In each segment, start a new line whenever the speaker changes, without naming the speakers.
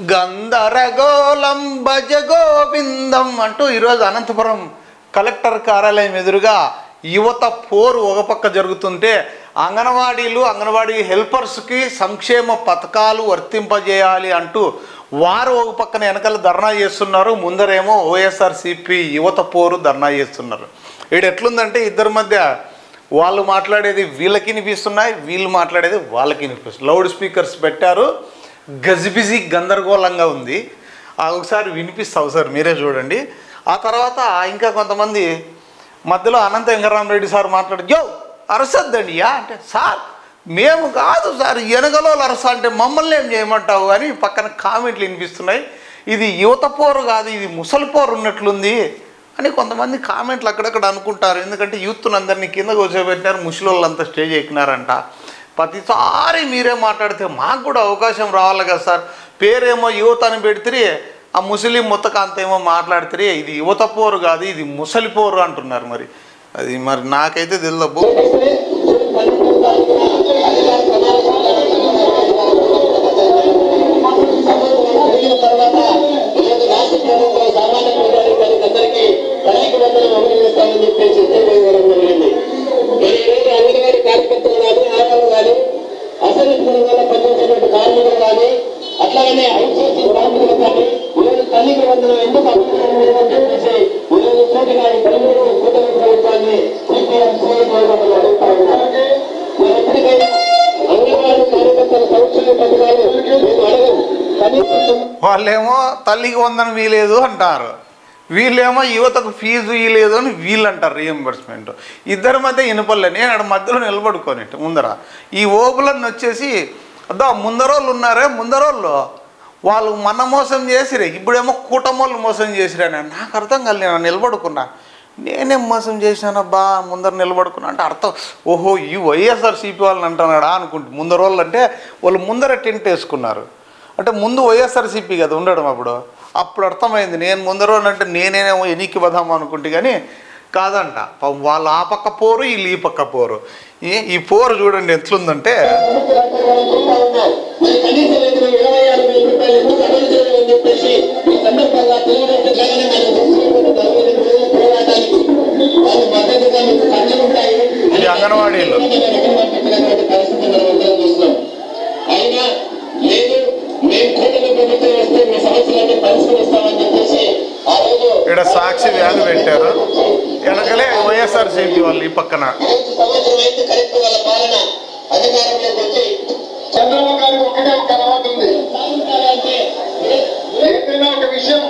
గందరగోళం భజ గోవిందం అంటూ ఈరోజు అనంతపురం కలెక్టర్ కార్యాలయం ఎదురుగా యువత పోరు ఒక పక్క జరుగుతుంటే అంగన్వాడీ హెల్పర్స్కి సంక్షేమ పథకాలు వర్తింపజేయాలి అంటూ వారు ఒక పక్కన వెనకాల ధర్నా చేస్తున్నారు, ముందరేమో వైఎస్ఆర్సీపీ యువత పోరు ధర్నా చేస్తున్నారు. ఇక్కడ ఎట్లుందంటే ఇద్దరి మధ్య వాళ్ళు మాట్లాడేది వీళ్ళకి వినిపిస్తున్నాయి, వీళ్ళు మాట్లాడేది వాళ్ళకి వినిపిస్తుంది. లౌడ్ స్పీకర్స్ పెట్టారు, గజిబిజి గందరగోళంగా ఉంది. ఒకసారి వినిపిస్తావు సార్, మీరే చూడండి. ఆ తర్వాత ఇంకా కొంతమంది మధ్యలో అనంత వెంకటరామరెడ్డి సార్ మాట్లాడి యో అరసద్దండి అంటే, సార్ మేము కాదు సార్ వెనకలో అరస అంటే మమ్మల్ని ఏం చేయమంటావు అని పక్కన కామెంట్లు వినిపిస్తున్నాయి. ఇది యువత పోరు కాదు, ఇది ముసలి పోరు ఉన్నట్లుంది అని కొంతమంది కామెంట్లు అక్కడక్కడ అనుకుంటారు. ఎందుకంటే యూత్ను అందరినీ కింద కూర్చోబెట్టినారు, ముసలోళ్ళంతా స్టేజ్ ఎక్కినారంట. ప్రతిసారి మీరే మాట్లాడితే మాకు కూడా అవకాశం రావాలి కదా సార్, పేరేమో యువత అని పెడితే ఆ ముస్లిం ముత్తకాంత ఏమో మాట్లాడితే ఇది యువత పోరు కాదు, ఇది ముసలి పోరు అంటున్నారు. మరి అది మరి నాకైతే తెలియదు.
అట్లాగనే ఐసీసీ కార్మికులు కానీ ఈరోజు తల్లికి వందనం ఎందుకు చెప్పేసి ఈరోజు సూటిగా ఈ పలువురు కూటమి ప్రభుత్వాన్ని సిపిఎం సీఎం అడుగుతా ఉన్నారు. ఎప్పటికైనా అంగన్వాడీ కార్యకర్తల సంక్షేమ పథకాలు మేము అడగం.
వాళ్ళేమో తల్లికి వందనం వీలేదు అంటారు, వీళ్ళేమో యువతకు ఫీజు ఇవ్వలేదు అని వీళ్ళు అంటారు రీఎంబర్స్మెంట్. ఇద్దరి మధ్య ఇనపల్లని అక్కడ మధ్యలో నిలబడుకొని ముందర ఈ ఓబులన్నీ వచ్చేసి అదా ముందరోళ్ళు ఉన్నారే, ముందరోళ్ళు వాళ్ళు మన మోసం చేసిరే, ఇప్పుడేమో కూటమోళ్ళు మోసం చేసిరని నాకు అర్థం కాదు. నేను నిలబడుకున్నా, నేనేం మోసం చేశానబ్బా ముందర నిలబడుకున్నా అంటే అర్థం, ఓహో ఈ వైఎస్ఆర్సీపీ వాళ్ళని అంటున్నాడా అనుకుంటే. ముందరోళ్ళు అంటే వాళ్ళు ముందర టెంట్ వేసుకున్నారు అంటే ముందు వైఎస్ఆర్సీపీ కదా ఉండడం. అప్పుడు అర్థమైంది నేను ముందరోళ్ళు అంటే నేనేమో ఎనికి బదాము అనుకుంటే, కానీ కాదంట. వాళ్ళు ఆ పక్క పోరు, వీళ్ళు ఈ పక్క పోరు. ఈ పోరు చూడండి ఎట్లుందంటే ఇది అంగన్వాడీలో ఇక్కడ సాక్షి వ్యాధి పెట్టారు, వెనకలే వైఎస్ఆర్సీపీ వాళ్ళు ఈ పక్కన.
చంద్రబాబు గారికి ఒకటే ఒక అలవాటు ఉంది, ఏదైనా ఒక విషయం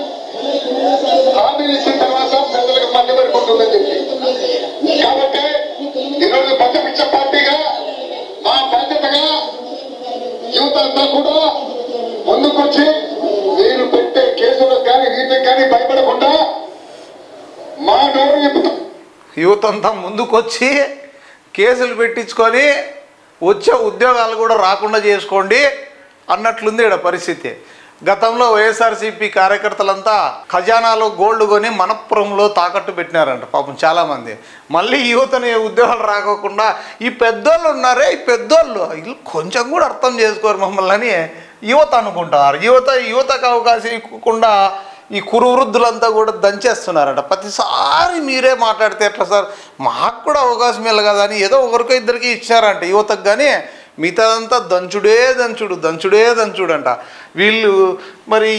హామీలు ఇచ్చిన తర్వాత ప్రజలకు మధ్య పడుకుంటుందని చెప్పి. కాబట్టి ఈరోజు పచ్చపిచ్చ పార్టీగా మా బాధ్యతగా యువత అంతా కూడా ముందుకొచ్చి మీరు పెట్టే కేసులకు కానీ వీటికి కానీ భయపడకుండా మా నోరు చెప్తాం.
యువత అంతా ముందుకొచ్చి కేసులు పెట్టించుకొని వచ్చే ఉద్యోగాలు కూడా రాకుండా చేసుకోండి అన్నట్లుంది ఇక్కడ పరిస్థితి. గతంలో వైఎస్ఆర్సీపీ కార్యకర్తలంతా ఖజానాలో గోల్డ్ కొని మనప్పురంలో తాకట్టు పెట్టినారంట పాపం చాలామంది. మళ్ళీ యువతని ఉద్యోగాలు రాకోకుండా ఈ పెద్దోళ్ళు ఉన్నారే, ఈ పెద్దోళ్ళు వీళ్ళు కొంచెం కూడా అర్థం చేసుకోరు మమ్మల్ని అని యువత అనుకుంటారు. యువతకు అవకాశం ఇవ్వకుండా ఈ కురు వృద్ధులంతా కూడా దంచేస్తున్నారట. ప్రతిసారి మీరే మాట్లాడితే ఎట్లా సార్, మాకు కూడా అవకాశం ఇవ్వాలి కదా అని ఏదో ఒకరికో ఇద్దరికి ఇచ్చారంట యువతకు, కానీ మిగతాదంతా దంచుడే దంచుడు అంట. వీళ్ళు మరి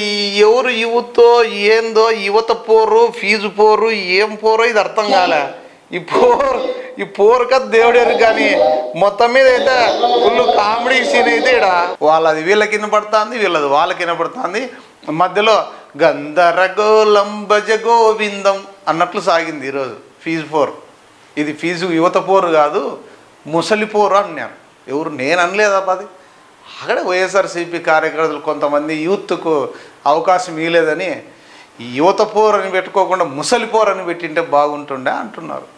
ఎవరు యువతో ఏందో, యువత పోరు, ఫీజు పోరు, ఏం పోరో ఇది అర్థం కాలే. ఈ పోరు కదా దేవుడేరు. కానీ మొత్తం మీద అయితే ఫుల్ కామెడీ సీన్ అయితే ఇక్కడ వాళ్ళది వీళ్ళకి వినపడుతుంది, వీళ్ళది వాళ్ళకి వినపడుతుంది. మధ్యలో గందరగోళం భజ గోవిందం అన్నట్లు సాగింది ఈరోజు ఫీజు పోరు. ఇది ఫీజు యువత పోరు కాదు, ముసలి పోరు అన్నాను. ఎవరు నేను అనలేదబ్బా, అది అక్కడ వైఎస్ఆర్సీపీ కార్యకర్తలు కొంతమంది యూత్కు అవకాశం ఇవ్వలేదని యువత పోరు అని పెట్టుకోకుండా ముసలి పోరు అని పెట్టింటే బాగుంటుండే అంటున్నారు.